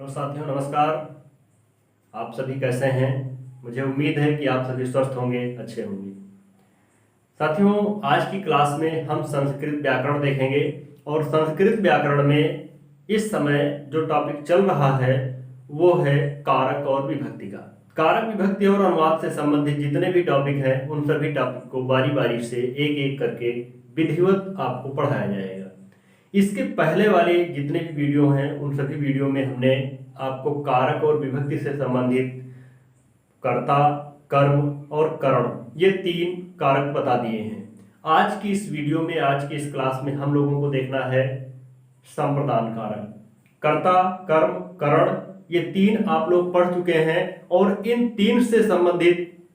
तो साथियों नमस्कार। आप सभी कैसे हैं? मुझे उम्मीद है कि आप सभी स्वस्थ होंगे, अच्छे होंगे। साथियों आज की क्लास में हम संस्कृत व्याकरण देखेंगे और संस्कृत व्याकरण में इस समय जो टॉपिक चल रहा है वो है कारक और विभक्ति का। कारक विभक्ति और अनुवाद से संबंधित जितने भी टॉपिक हैं उन सभी टॉपिक को बारी बारी से एक एक करके विधिवत आपको पढ़ाया जाएगा। इसके पहले वाले जितने भी वीडियो हैं उन सभी वीडियो में हमने आपको कारक और विभक्ति से संबंधित कर्ता, कर्म और करण ये तीन कारक बता दिए हैं। आज की इस वीडियो में, आज की इस क्लास में हम लोगों को देखना है संप्रदान कारक। कर्ता, कर्म, करण ये तीन आप लोग पढ़ चुके हैं और इन तीन से संबंधित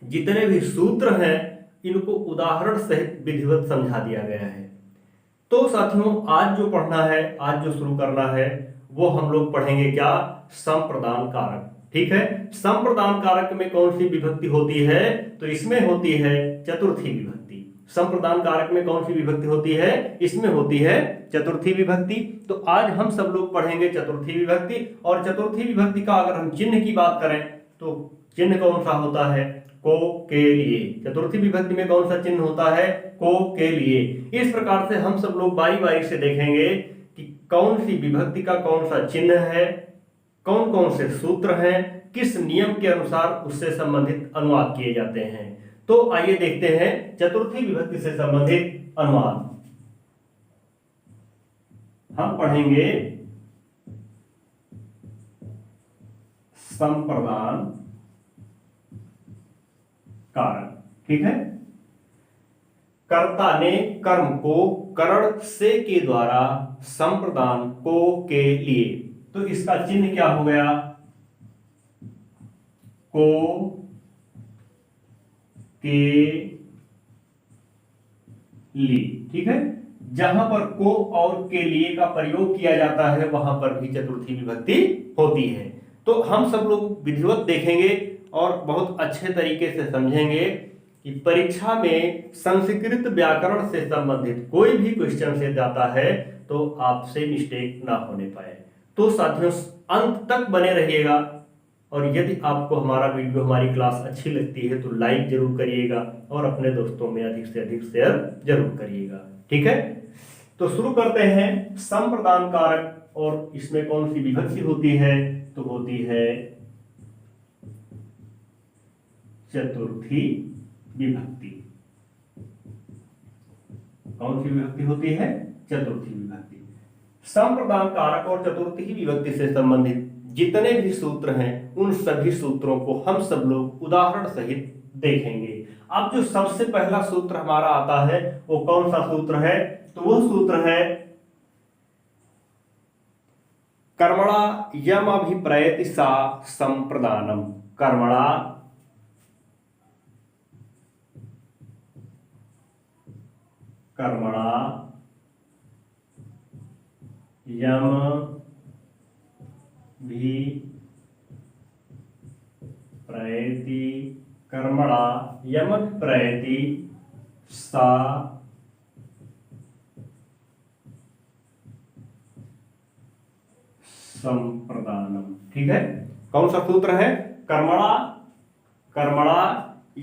जितने भी सूत्र हैं इनको उदाहरण सहित विधिवत समझा दिया गया है। तो साथियों आज जो पढ़ना है, आज जो शुरू करना है वो हम लोग पढ़ेंगे क्या? संप्रदान कारक। ठीक है, संप्रदान कारक में कौन सी विभक्ति होती है? तो इसमें होती है चतुर्थी विभक्ति। संप्रदान कारक में कौन सी विभक्ति होती है? इसमें होती है चतुर्थी विभक्ति। तो आज हम सब लोग पढ़ेंगे चतुर्थी विभक्ति। और चतुर्थी विभक्ति का अगर हम चिन्ह की बात करें तो चिन्ह कौन सा होता है? को के लिए। चतुर्थी विभक्ति में कौन सा चिन्ह होता है? को के लिए। इस प्रकार से हम सब लोग बारी बारी से देखेंगे कि कौन सी विभक्ति का कौन सा चिन्ह है, कौन कौन से सूत्र हैं, किस नियम के अनुसार उससे संबंधित अनुवाद किए जाते हैं। तो आइए देखते हैं चतुर्थी विभक्ति से संबंधित अनुवाद। हम पढ़ेंगे संप्रदान कारक। ठीक है, कर्ता ने कर्म को करण से के द्वारा संप्रदान को के लिए। तो इसका चिन्ह क्या हो गया? को के लिए। ठीक है, जहां पर को और के लिए का प्रयोग किया जाता है वहां पर भी चतुर्थी विभक्ति होती है। तो हम सब लोग विधिवत देखेंगे और बहुत अच्छे तरीके से समझेंगे कि परीक्षा में संस्कृत व्याकरण से संबंधित कोई भी क्वेश्चन से जाता है तो आपसे मिस्टेक ना होने पाए। तो साथियों अंत तक बने रहिएगा और यदि आपको हमारा वीडियो, हमारी क्लास अच्छी लगती है तो लाइक जरूर करिएगा और अपने दोस्तों में अधिक से अधिक शेयर जरूर करिएगा। ठीक है, तो शुरू करते हैं संप्रदान कारक। और इसमें कौन सी विभक्ति होती है? तो होती है चतुर्थी विभक्ति। कौन सी विभक्ति होती है? चतुर्थी विभक्ति। संप्रदान कारक और चतुर्थी विभक्ति से संबंधित जितने भी सूत्र हैं उन सभी सूत्रों को हम सब लोग उदाहरण सहित देखेंगे। अब जो सबसे पहला सूत्र हमारा आता है वो कौन सा सूत्र है? तो वो सूत्र है कर्मणा यम अभिप्रयति सा संप्रदानम। कर्मणा कर्मणा यम भी प्रयति, कर्मणा यम प्रयति सा संप्रदानम। ठीक है, कौन सा सूत्र है? कर्मणा कर्मणा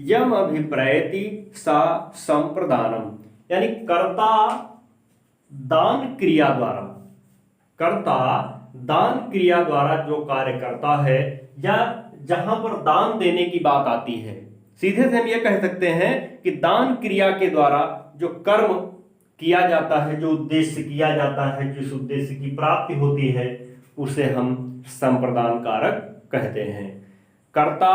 यम अभिप्रयति सा संप्रदानम। यानी कर्ता दान क्रिया द्वारा, कर्ता दान क्रिया द्वारा जो कार्य करता है या जहां पर दान देने की बात आती है, सीधे से हम यह कह सकते हैं कि दान क्रिया के द्वारा जो कर्म किया जाता है, जो उद्देश्य किया जाता है, जिस उद्देश्य की प्राप्ति होती है उसे हम संप्रदान कारक कहते हैं। कर्ता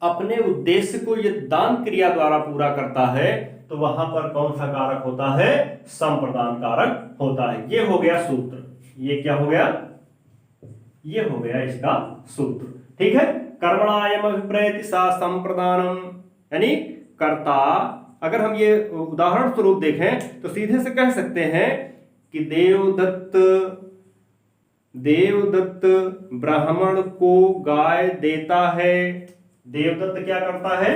अपने उद्देश्य को यदि दान क्रिया द्वारा पूरा करता है तो वहां पर कौन सा कारक होता है? संप्रदान कारक होता है। ये हो गया सूत्र। ये क्या हो गया? ये हो गया इसका सूत्र। ठीक है, कर्मणायम अभिप्रयति सा संप्रदानम। यानी कर्ता, अगर हम ये उदाहरण स्वरूप देखें तो सीधे से कह सकते हैं कि देवदत्त ब्राह्मण को गाय देता है। देवदत्त क्या करता है?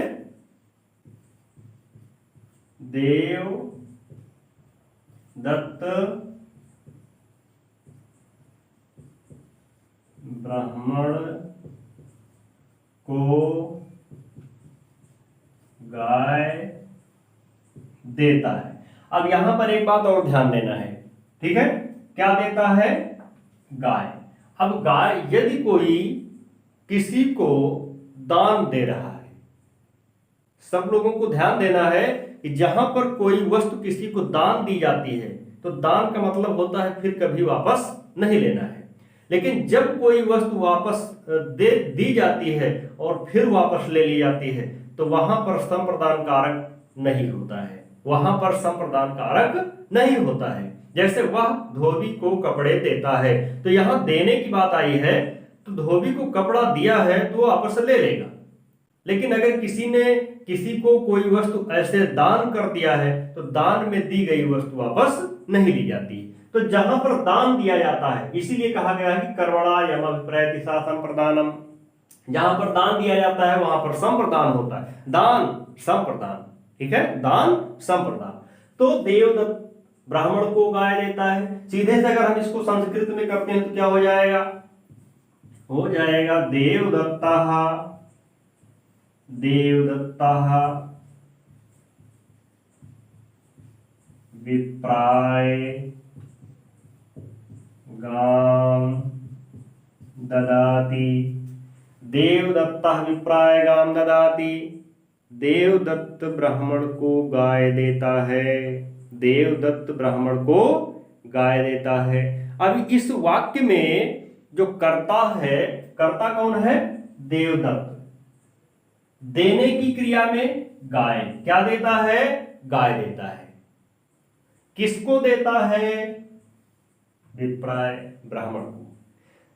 देवदत्त ब्राह्मण को गाय देता है। अब यहां पर एक बात और ध्यान देना है, ठीक है, क्या देता है? गाय। अब गाय, यदि कोई किसी को दान दे रहा है, सब लोगों को ध्यान देना है कि जहां पर कोई वस्तु किसी को दान दी जाती है तो दान का मतलब होता है फिर कभी वापस नहीं लेना है। लेकिन जब कोई वस्तु वापस दे दी जाती है और फिर वापस ले ली जाती है तो वहां पर संप्रदान कारक नहीं होता है, वहां पर संप्रदान कारक नहीं होता है। जैसे वह धोबी को कपड़े देता है, तो यहां देने की बात आई है, तो धोबी को कपड़ा दिया है तो वो वापस ले लेगा। लेकिन अगर किसी ने किसी को कोई वस्तु ऐसे दान कर दिया है तो दान में दी गई वस्तु वापस नहीं ली जाती। तो जहां पर दान दिया जाता है, इसीलिए कहा गया है कि कर्मणा यम अभिप्रैतिसा संप्रदानम, जहां पर दान दिया जाता है वहां पर संप्रदान होता है, दान संप्रदान, ठीक है, दान संप्रदान। तो देवदत्त ब्राह्मण को गाय देता है। सीधे से अगर हम इसको संस्कृत में करते हैं तो क्या हो जाएगा? हो जाएगा देवदत्तः देवदत्तः विप्राय गां ददाति। देवदत्तः विप्राय गां ददाति, देवदत्त ब्राह्मण को गाय देता है, देवदत्त ब्राह्मण को गाय देता है। अब इस वाक्य में जो कर्ता है, कर्ता कौन है? देवदत्त। देने की क्रिया में गाय, क्या देता है? गाय देता है। किसको देता है? विप्राय ब्राह्मण को।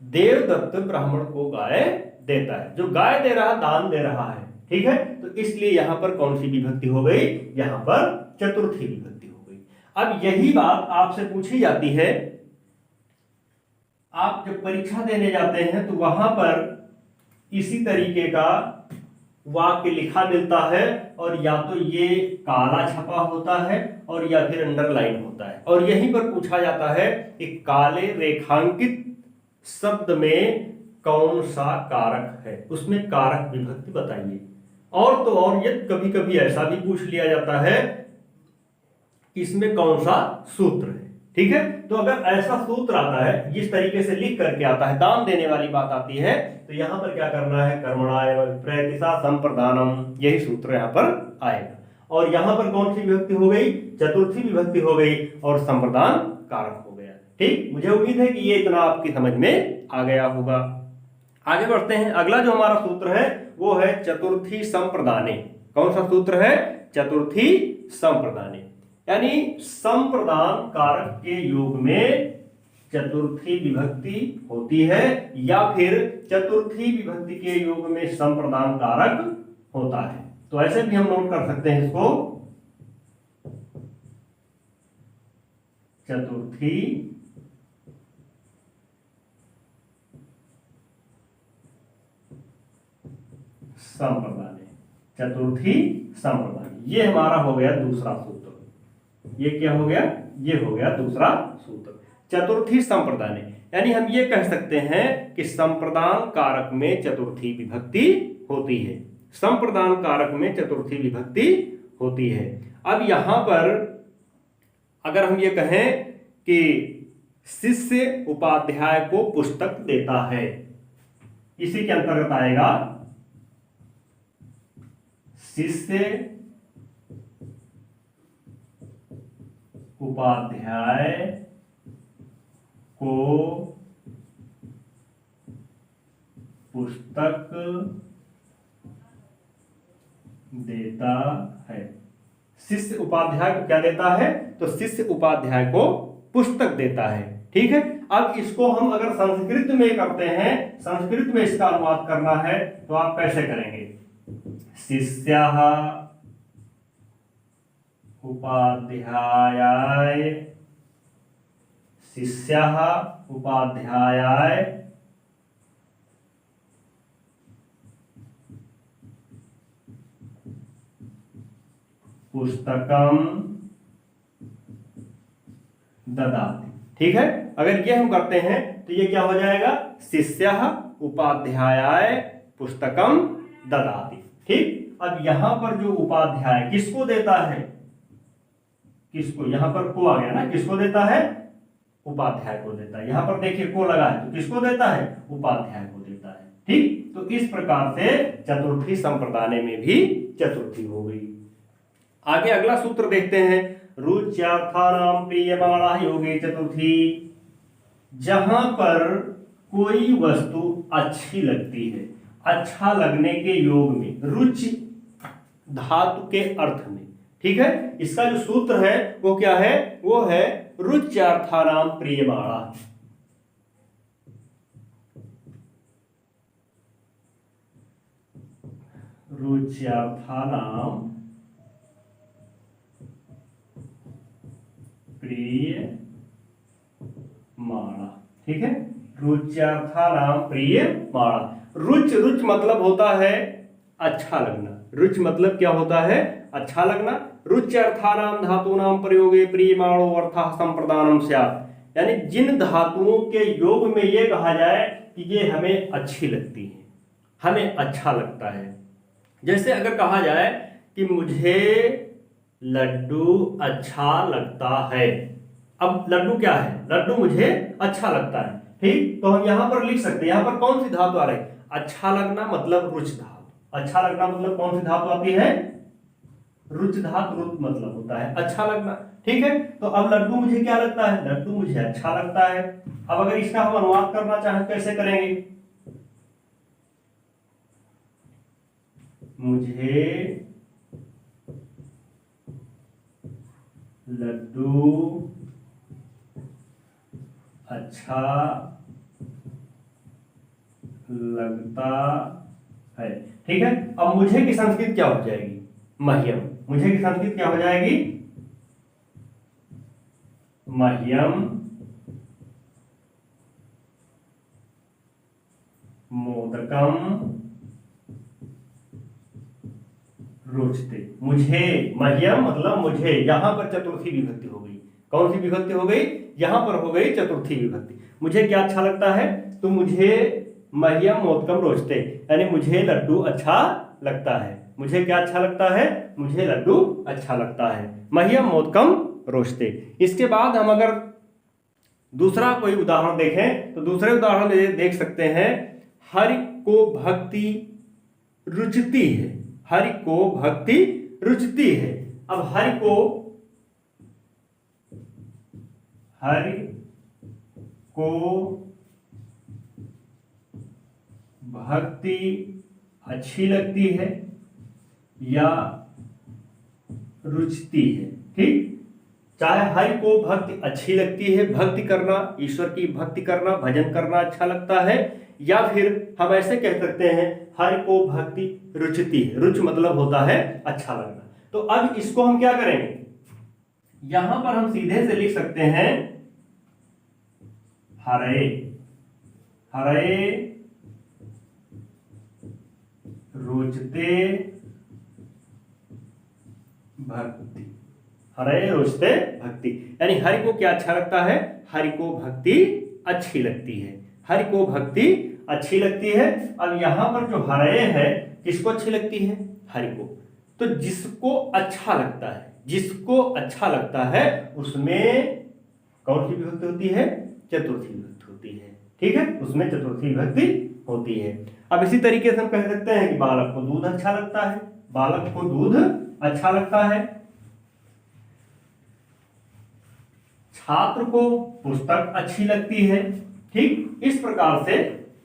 देवदत्त ब्राह्मण को गाय देता है। जो गाय दे रहा, दान दे रहा है, ठीक है, तो इसलिए यहां पर कौन सी विभक्ति हो गई? यहां पर चतुर्थी विभक्ति हो गई। अब यही बात आपसे पूछी जाती है, आप जब परीक्षा देने जाते हैं तो वहां पर इसी तरीके का वाक्य लिखा मिलता है, और या तो ये काला छपा होता है और या फिर अंडरलाइन होता है, और यहीं पर पूछा जाता है कि काले रेखांकित शब्द में कौन सा कारक है, उसमें कारक विभक्ति बताइए। और तो और यदि कभी कभी ऐसा भी पूछ लिया जाता है कि इसमें कौन सा सूत्र है, ठीक है। तो अगर ऐसा सूत्र आता है, जिस तरीके से लिख करके आता है, दान देने वाली बात आती है, तो यहां पर क्या करना है? कर्मणा एवं प्रैतिसा संप्रदानम, यही सूत्र यहां पर आएगा। और यहां पर कौन सी विभक्ति हो गई? चतुर्थी विभक्ति हो गई और संप्रदान कारक हो गया। ठीक, मुझे उम्मीद है कि ये इतना आपकी समझ में आ गया होगा। आगे बढ़ते हैं। अगला जो हमारा सूत्र है वो है चतुर्थी संप्रदाने। कौन सा सूत्र है? चतुर्थी संप्रदाने, यानी संप्रदान कारक के योग में चतुर्थी विभक्ति होती है, या फिर चतुर्थी विभक्ति के योग में संप्रदान कारक होता है। तो ऐसे भी हम नोट कर सकते हैं इसको, चतुर्थी संप्रदाने, चतुर्थी संप्रदाने। ये हमारा हो गया दूसरा सूत्र। ये क्या हो गया? ये हो गया दूसरा सूत्र, चतुर्थी संप्रदाने। यानी हम ये कह सकते हैं कि संप्रदान कारक में चतुर्थी विभक्ति होती है, संप्रदान कारक में चतुर्थी विभक्ति होती है। अब यहां पर अगर हम ये कहें कि शिष्य उपाध्याय को पुस्तक देता है, इसी के अंतर्गत आएगा शिष्य उपाध्याय को पुस्तक देता है। शिष्य उपाध्याय को क्या देता है? तो शिष्य उपाध्याय को पुस्तक देता है, ठीक है। अब इसको हम अगर संस्कृत में करते हैं, संस्कृत में इसका अनुवाद करना है, तो आप कैसे करेंगे? शिष्यः उपाध्यायाय, शिष्यः उपाध्यायाय पुस्तकम ददाति। ठीक है, अगर ये हम करते हैं तो ये क्या हो जाएगा, शिष्यः उपाध्यायाय पुस्तकम ददाति। ठीक, अब यहां पर जो उपाध्याय किसको देता है, किसको, यहां पर को आ गया ना, किसको देता है, उपाध्याय को देता है। यहां पर देखिए को लगा है तो किसको देता है, उपाध्याय को देता है। ठीक, तो इस प्रकार से चतुर्थी संप्रदाय में भी चतुर्थी हो गई। आगे अगला सूत्र देखते हैं, रुच्यार्थानां प्रीयमाणा योगे चतुर्थी। जहां पर कोई वस्तु अच्छी लगती है, अच्छा लगने के योग में, रुचि धातु के अर्थ में। ठीक है, इसका जो सूत्र है वो क्या है, वो है रुच्यार्थानां प्रीयमाणा। रुच्यार्थानां प्रीयमाणा। ठीक है, रुच्यार्थानां प्रीयमाणा। रुच, रुच मतलब होता है अच्छा लगना, रुच मतलब क्या होता है, अच्छा लगना। रुच्यर्थानां धातूनां प्रयोगे प्रीयमाणो अर्थः संप्रदानम स्यात्। यानी जिन धातुओं के योग में ये कहा जाए कि ये हमें अच्छी लगती है, हमें अच्छा लगता है। जैसे अगर कहा जाए कि मुझे लड्डू अच्छा लगता है, अब लड्डू क्या है, लड्डू मुझे अच्छा लगता है। ठीक, तो हम यहां पर लिख सकते हैं, यहां पर कौन सी धातु आ रही है, अच्छा लगना मतलब रुच धातु। अच्छा लगना मतलब कौन सी धातु आती है, रुच धातु। रुच मतलब होता है अच्छा लगना। ठीक है, तो अब लड्डू मुझे क्या लगता है, लड्डू मुझे अच्छा लगता है। अब अगर इसका हम अनुवाद करना चाहें कैसे करेंगे, मुझे लड्डू अच्छा लगता है। ठीक है, अब मुझे की संस्कृत क्या हो जाएगी, मह्यम। मुझे की संस्कृत क्या हो जाएगी, मह्यम मोदकम रोचते। मुझे, मह्यम मतलब मुझे, यहां पर चतुर्थी विभक्ति हो गई। कौन सी विभक्ति हो गई, यहां पर हो गई चतुर्थी विभक्ति। मुझे क्या अच्छा लगता है, तो मुझे मह्यम मोदकम रोचते, यानी मुझे लड्डू अच्छा लगता है। मुझे क्या अच्छा लगता है, मुझे लड्डू अच्छा लगता है, मह्यम मोदकम रोचते। इसके बाद हम अगर दूसरा कोई उदाहरण देखें तो दूसरे उदाहरण में देख सकते हैं, हरि को भक्ति रुचती है। हरि को भक्ति रुचती है। अब हरि को भक्ति अच्छी लगती है या रुचती है। ठीक, चाहे हरि को भक्ति अच्छी लगती है, भक्ति करना, ईश्वर की भक्ति करना, भजन करना अच्छा लगता है, या फिर हम ऐसे कह सकते हैं हरि को भक्ति रुचती है। रुच मतलब होता है अच्छा लगना। तो अब इसको हम क्या करेंगे, यहां पर हम सीधे से लिख सकते हैं हरे, हरे रोचते भक्ति। हरे रोचते भक्ति, यानी हरि को क्या अच्छा लगता है, हरि को भक्ति अच्छी लगती है। हरि को भक्ति अच्छी लगती है। अब यहां पर जो हरे है किसको अच्छी लगती है, हरि को। तो जिसको अच्छा लगता है, जिसको अच्छा लगता है उसमें कौन सी विभक्ति होती है, चतुर्थी विभक्ति होती है। ठीक है, उसमें चतुर्थी विभक्ति होती है। अब इसी तरीके से हम कह सकते हैं कि बालक को दूध अच्छा लगता है, बालक को दूध अच्छा लगता है। छात्र को पुस्तक अच्छी लगती है। ठीक, इस प्रकार से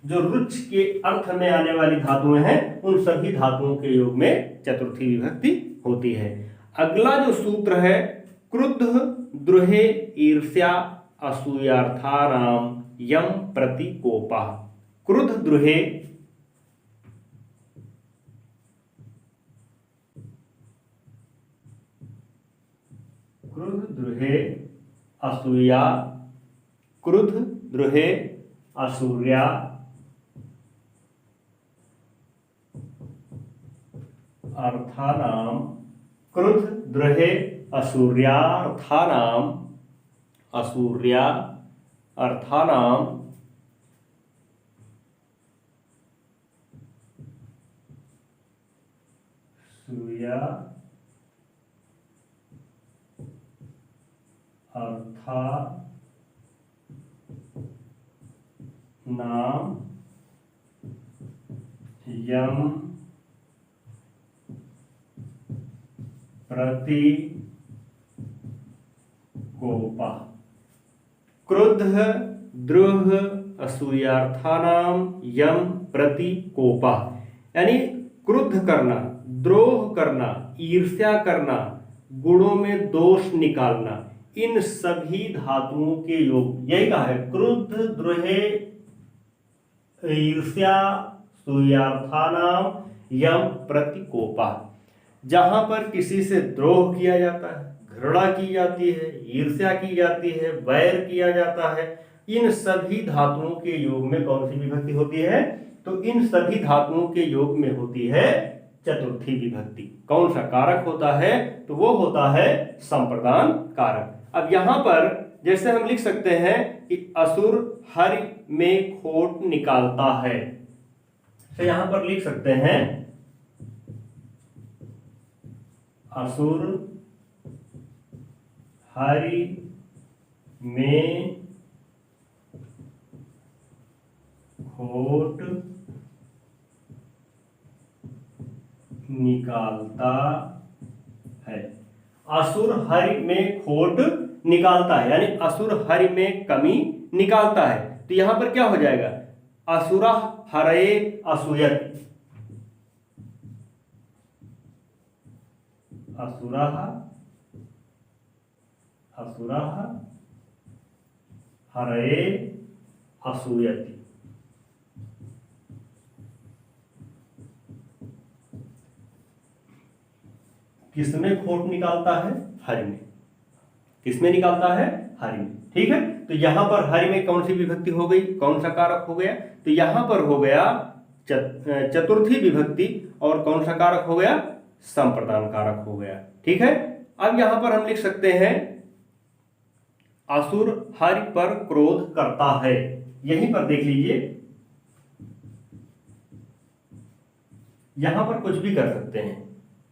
जो रुच के अर्थ में आने वाली धातुएं हैं उन सभी धातुओं के योग में चतुर्थी विभक्ति होती है। अगला जो सूत्र है, क्रुद्ध द्रुहे ईर्ष्या असूयार्थानाम यम प्रतिकोपः। क्रुद्ध द्रुहे असूया, क्रुद्ध द्रुहे असूर्या अर्थानाम, क्रुद्ध द्रुहे असूर्यार्थानाम, असूर्या अर्थानाम सूया अर्था नाम यम प्रति कोपा। क्रुद्ध द्रोह असूयार्थानाम यम प्रति कोपा, यानी क्रुद्ध करना, द्रोह करना, ईर्ष्या करना, गुणों में दोष निकालना, इन सभी धातुओं के योग, यही कहा है क्रुद्ध द्रोह ईर्ष्या सूयार्थानाम यम प्रति कोपा। जहां पर किसी से द्रोह किया जाता है, घृणा की जाती है, ईर्ष्या की जाती है, वैर किया जाता है, इन सभी धातुओं के योग में कौन सी विभक्ति होती है? तो इन सभी धातुओं के योग में होती है चतुर्थी विभक्ति। कौन सा कारक होता है? तो वो होता है संप्रदान कारक। अब यहां पर जैसे हम लिख सकते हैं कि असुर हरि में खोट निकालता है, तो यहां पर लिख सकते हैं असुर हरि में खोट निकालता है। असुर हरि में खोट निकालता है, यानी असुर हरि में कमी निकालता है। तो यहां पर क्या हो जाएगा? असुरा हरे असूयत, असुरा असुरा हरे असूयति। किसमें खोट निकालता है? हरि में। किसमें निकालता है? हरि में। ठीक है, तो यहां पर हरि में कौन सी विभक्ति हो गई? कौन सा कारक हो गया? तो यहां पर हो गया चतुर्थी विभक्ति, और कौन सा कारक हो गया? संप्रदान कारक हो गया। ठीक है, अब यहां पर हम लिख सकते हैं असुर हरि पर क्रोध करता है। यहीं पर देख लीजिए, यहां पर कुछ भी कर सकते हैं।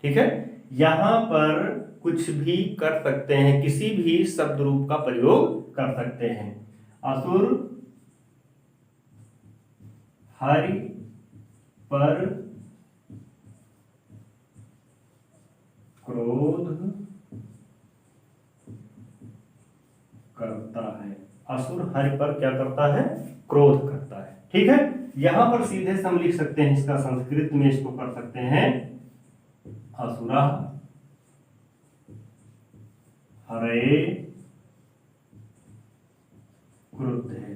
ठीक है, यहां पर कुछ भी कर सकते हैं, किसी भी शब्द रूप का प्रयोग कर सकते हैं। असुर हरि पर क्रोध करता है। असुर हरि पर क्या करता है? क्रोध करता है। ठीक है, यहां पर सीधे से हम लिख सकते हैं, इसका संस्कृत में इसको कर सकते हैं असुरा हरे क्रुद्ध है।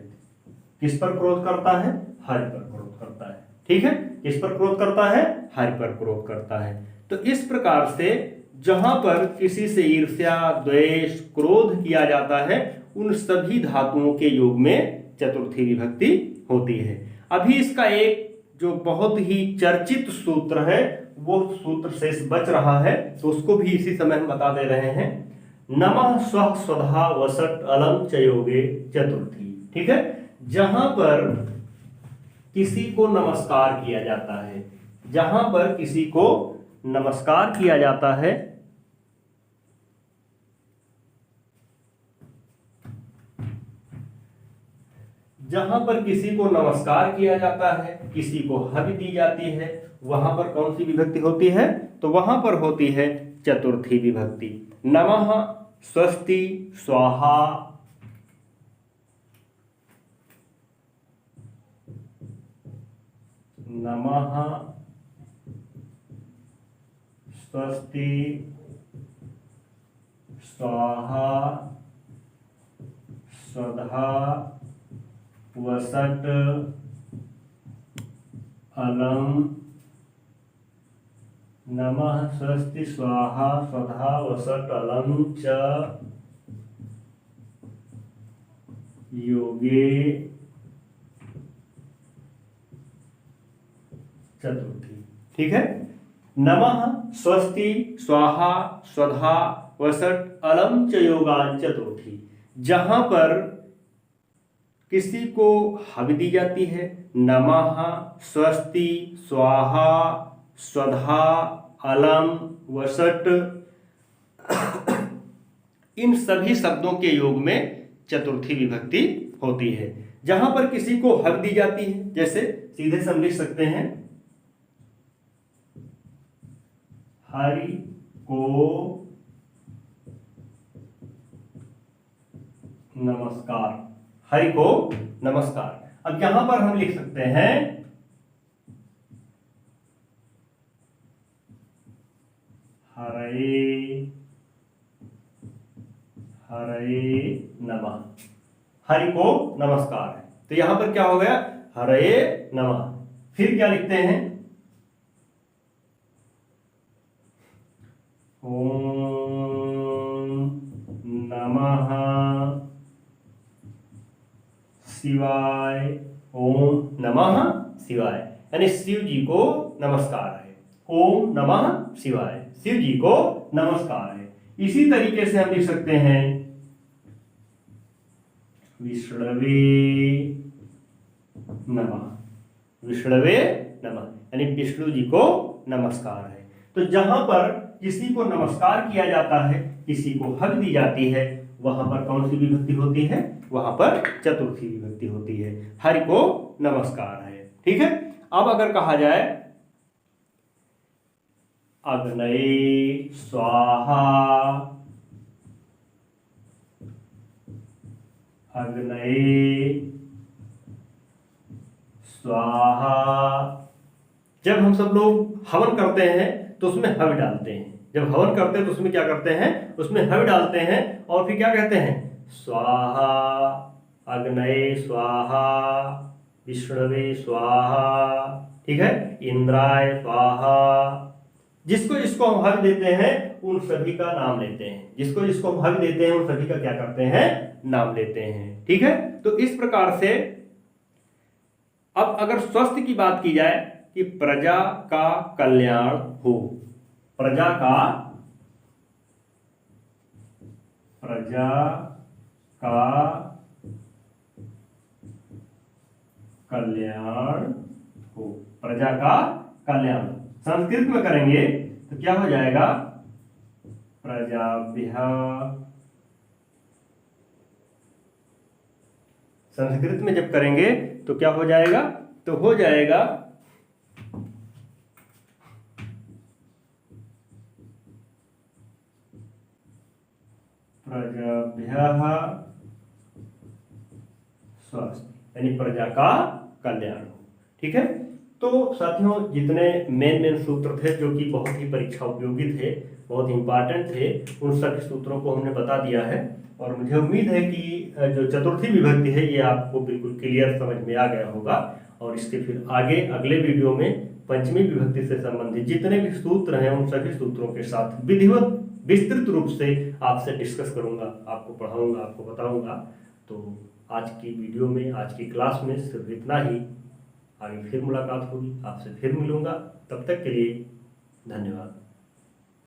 किस पर क्रोध करता है? हरि पर क्रोध करता है। ठीक है, किस पर क्रोध करता है? हरि पर क्रोध करता है। तो इस प्रकार से जहां पर किसी से ईर्ष्या, द्वेष, क्रोध किया जाता है, उन सभी धातुओं के योग में चतुर्थी विभक्ति होती है। अभी इसका एक जो बहुत ही चर्चित सूत्र है, वो सूत्र शेष बच रहा है, तो उसको भी इसी समय हम बता दे रहे हैं। नमः स्वः स्वधा वसट अलम चयोगे चतुर्थी। ठीक है, जहां पर किसी को नमस्कार किया जाता है, जहां पर किसी को नमस्कार किया जाता है, जहां पर किसी को नमस्कार किया जाता है, किसी को हवि दी जाती है, वहां पर कौन सी विभक्ति होती है? तो वहां पर होती है चतुर्थी विभक्ति। नमः स्वस्ति स्वाहा नमः स्वस्ति स्वाहा स्वधा वसट अलम। नमः स्वस्ति स्वाहा स्वधा वसट अलम च योगे चतुर्थी। ठीक है, नमः स्वस्ति स्वाहा स्वधा वसट अलम च योगान चतुर्थी। जहां पर किसी को हवि दी जाती है, नमः, स्वस्ति, स्वाहा, स्वधा, अलम, वसट, इन सभी शब्दों के योग में चतुर्थी विभक्ति होती है। जहां पर किसी को हवि दी जाती है, जैसे सीधे से हम लिख सकते हैं हरि को नमस्कार, हरि को नमस्कार। अब यहां पर हम लिख सकते हैं हरे हरे नमः, हरि को नमस्कार है। तो यहां पर क्या हो गया, हरे नमः। फिर क्या लिखते हैं, ओम नमः शिवाय, ओम नमः शिवाय, यानी शिव जी को नमस्कार है। ओम नमः शिवाय, शिव जी को नमस्कार है। इसी तरीके से हम लिख सकते हैं विष्णवे नमः, विष्णवे नमः, यानी विष्णु जी को नमस्कार है। तो जहां पर किसी को नमस्कार किया जाता है, किसी को हक दी जाती है, वहां पर कौन सी विभक्ति होती है, वहां पर चतुर्थी विभक्ति होती है। हरि को नमस्कार है। ठीक है। अब अगर कहा जाए अग्नये स्वाहा, अग्नये स्वाहा, जब हम सब लोग हवन करते हैं तो उसमें हवि डालते हैं। जब हवन करते हैं तो उसमें क्या करते हैं, उसमें हवि डालते हैं और फिर क्या कहते हैं, स्वाहा, अग्नये स्वाहा, विष्णवे स्वाहा, ठीक है, इंद्राय स्वाहा। जिसको जिसको हम हवि देते हैं उन सभी का नाम लेते हैं, जिसको जिसको हम हवि देते हैं उन सभी का क्या करते हैं, नाम लेते हैं। ठीक है। तो इस प्रकार से अब अगर स्वस्थ की बात की जाए कि प्रजा का कल्याण हो, प्रजा का कल्याण हो, प्रजा का कल्याण संस्कृत में करेंगे तो क्या हो जाएगा, प्रजाभ्यः। संस्कृत में जब करेंगे तो क्या हो जाएगा, तो हो जाएगा प्रजाभ्यः स्वस्थ, यानी प्रजा का कल्याण हो। ठीक है। तो साथियों, जितने मेन सूत्र थे जो कि बहुत ही परीक्षा उपयोगी थे, बहुत इंपॉर्टेंट थे, उन सभी सूत्रों को हमने बता दिया है। और मुझे उम्मीद है कि जो चतुर्थी विभक्ति है ये आपको बिल्कुल क्लियर समझ में आ गया होगा। और इसके फिर आगे अगले वीडियो में पंचमी विभक्ति से संबंधित जितने भी सूत्र हैं उन सभी सूत्रों के साथ विधिवत विस्तृत रूप से आपसे डिस्कस करूंगा, आपको पढ़ाऊंगा, आपको बताऊंगा। तो आज की वीडियो में, आज की क्लास में सिर्फ इतना ही। आगे फिर मुलाकात होगी, आपसे फिर मिलूंगा। तब तक के लिए धन्यवाद।